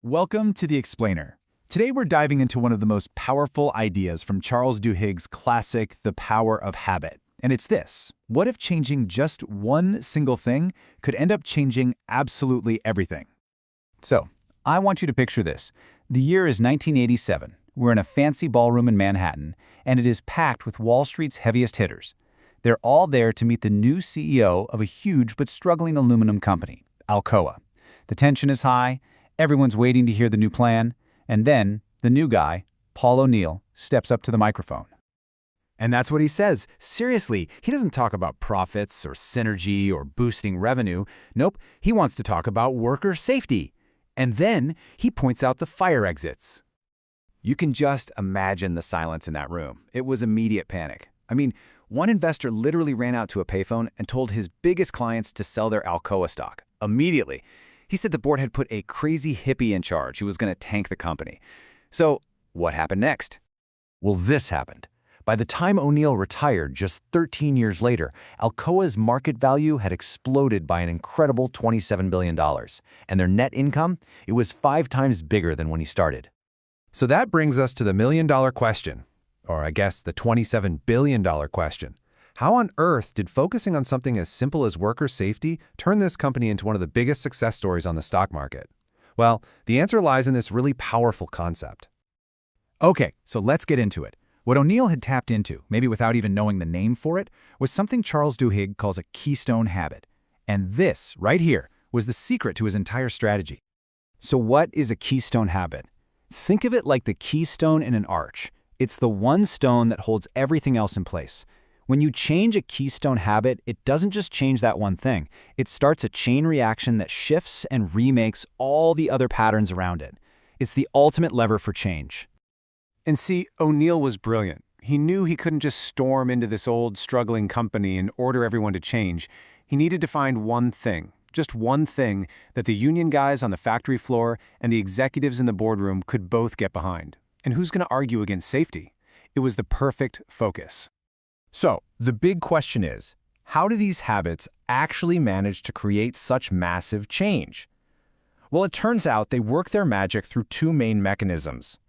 Welcome to The Explainer. Today we're diving into one of the most powerful ideas from Charles Duhigg's classic, The Power of Habit. And it's this: what if changing just one single thing could end up changing absolutely everything? So, I want you to picture this. The year is 1987. We're in a fancy ballroom in Manhattan, and it is packed with Wall Street's heaviest hitters. They're all there to meet the new CEO of a huge but struggling aluminum company, Alcoa. The tension is high. Everyone's waiting to hear the new plan, and then the new guy, Paul O'Neill, steps up to the microphone. And that's what he says. Seriously, he doesn't talk about profits or synergy or boosting revenue. Nope, he wants to talk about worker safety. And then he points out the fire exits. You can just imagine the silence in that room. It was immediate panic. I mean, one investor literally ran out to a payphone and told his biggest clients to sell their Alcoa stock. Immediately. He said the board had put a crazy hippie in charge who was going to tank the company. So, what happened next? Well, this happened. By the time O'Neill retired just 13 years later, Alcoa's market value had exploded by an incredible $27 billion, and their net income, it was 5 times bigger than when he started. So that brings us to the million-dollar question, or I guess the $27 billion question. How on earth did focusing on something as simple as worker safety turn this company into one of the biggest success stories on the stock market? Well, the answer lies in this really powerful concept. Okay, so let's get into it. What O'Neill had tapped into, maybe without even knowing the name for it, was something Charles Duhigg calls a keystone habit. And this, right here, was the secret to his entire strategy. So what is a keystone habit? Think of it like the keystone in an arch. It's the one stone that holds everything else in place. When you change a keystone habit, it doesn't just change that one thing. It starts a chain reaction that shifts and remakes all the other patterns around it. It's the ultimate lever for change. And see, O'Neill was brilliant. He knew he couldn't just storm into this old, struggling company and order everyone to change. He needed to find one thing, just one thing, that the union guys on the factory floor and the executives in the boardroom could both get behind. And who's going to argue against safety? It was the perfect focus. So, the big question is, how do these habits actually manage to create such massive change? Well, it turns out they work their magic through 2 main mechanisms.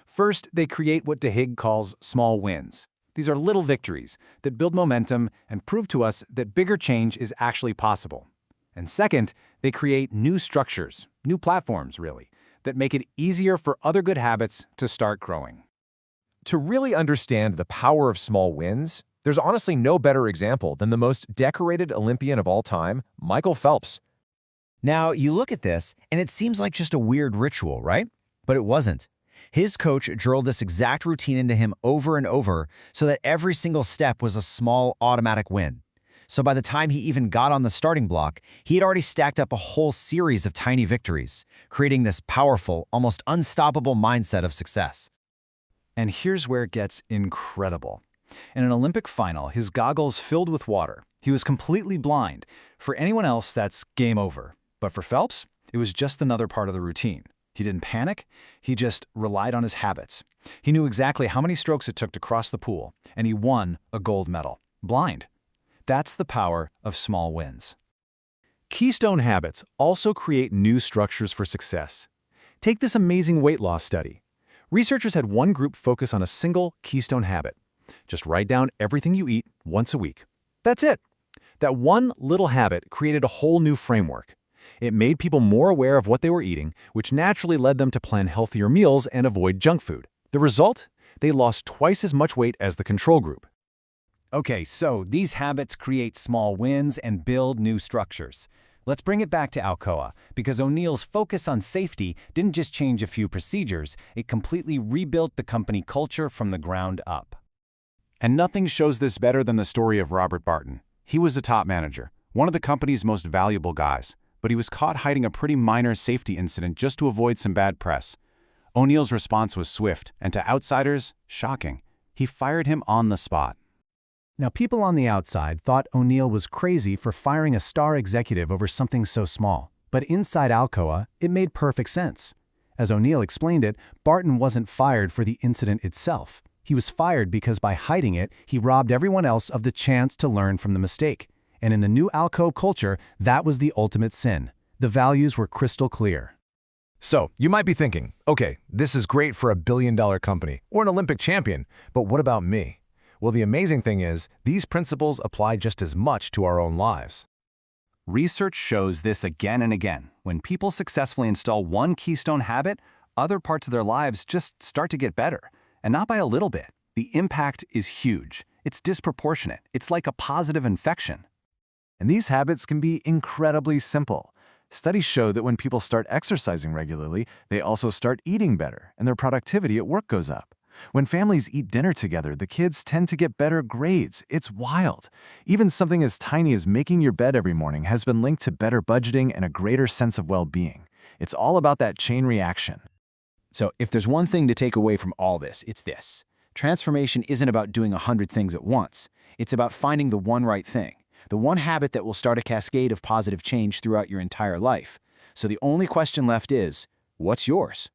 First, they create what Duhigg calls small wins. These are little victories that build momentum and prove to us that bigger change is actually possible. And second, they create new structures, new platforms, really, that make it easier for other good habits to start growing. To really understand the power of small wins, there's honestly no better example than the most decorated Olympian of all time, Michael Phelps. Now, you look at this, and it seems like just a weird ritual, right? But it wasn't. His coach drilled this exact routine into him over and over so that every single step was a small, automatic win. So by the time he even got on the starting block, he had already stacked up a whole series of tiny victories, creating this powerful, almost unstoppable mindset of success. And here's where it gets incredible. In an Olympic final, his goggles filled with water. He was completely blind. For anyone else, that's game over. But for Phelps, it was just another part of the routine. He didn't panic. He just relied on his habits. He knew exactly how many strokes it took to cross the pool, and he won a gold medal. Blind. That's the power of small wins. Keystone habits also create new structures for success. Take this amazing weight loss study. Researchers had one group focus on a single keystone habit. Just write down everything you eat once a week. That's it. That one little habit created a whole new framework. It made people more aware of what they were eating, which naturally led them to plan healthier meals and avoid junk food. The result? They lost twice as much weight as the control group. Okay, so these habits create small wins and build new structures. Let's bring it back to Alcoa, because O'Neill's focus on safety didn't just change a few procedures, it completely rebuilt the company culture from the ground up. And nothing shows this better than the story of Robert Barton. He was a top manager, one of the company's most valuable guys, but he was caught hiding a pretty minor safety incident just to avoid some bad press. O'Neill's response was swift, and to outsiders, shocking. He fired him on the spot. Now, people on the outside thought O'Neill was crazy for firing a star executive over something so small. But inside Alcoa, it made perfect sense. As O'Neill explained it, Barton wasn't fired for the incident itself. He was fired because by hiding it, he robbed everyone else of the chance to learn from the mistake. And in the new Alcoa culture, that was the ultimate sin. The values were crystal clear. So, you might be thinking, okay, this is great for a billion-dollar company or an Olympic champion, but what about me? Well, the amazing thing is, these principles apply just as much to our own lives. Research shows this again and again. When people successfully install one Keystone habit, other parts of their lives just start to get better. And not by a little bit. The impact is huge. It's disproportionate. It's like a positive infection. And these habits can be incredibly simple. Studies show that when people start exercising regularly, they also start eating better, and their productivity at work goes up. When families eat dinner together, the kids tend to get better grades. It's wild. Even something as tiny as making your bed every morning has been linked to better budgeting and a greater sense of well-being. It's all about that chain reaction. So if there's one thing to take away from all this, it's this. Transformation isn't about doing 100 things at once. It's about finding the one right thing, the one habit that will start a cascade of positive change throughout your entire life. So the only question left is, what's yours?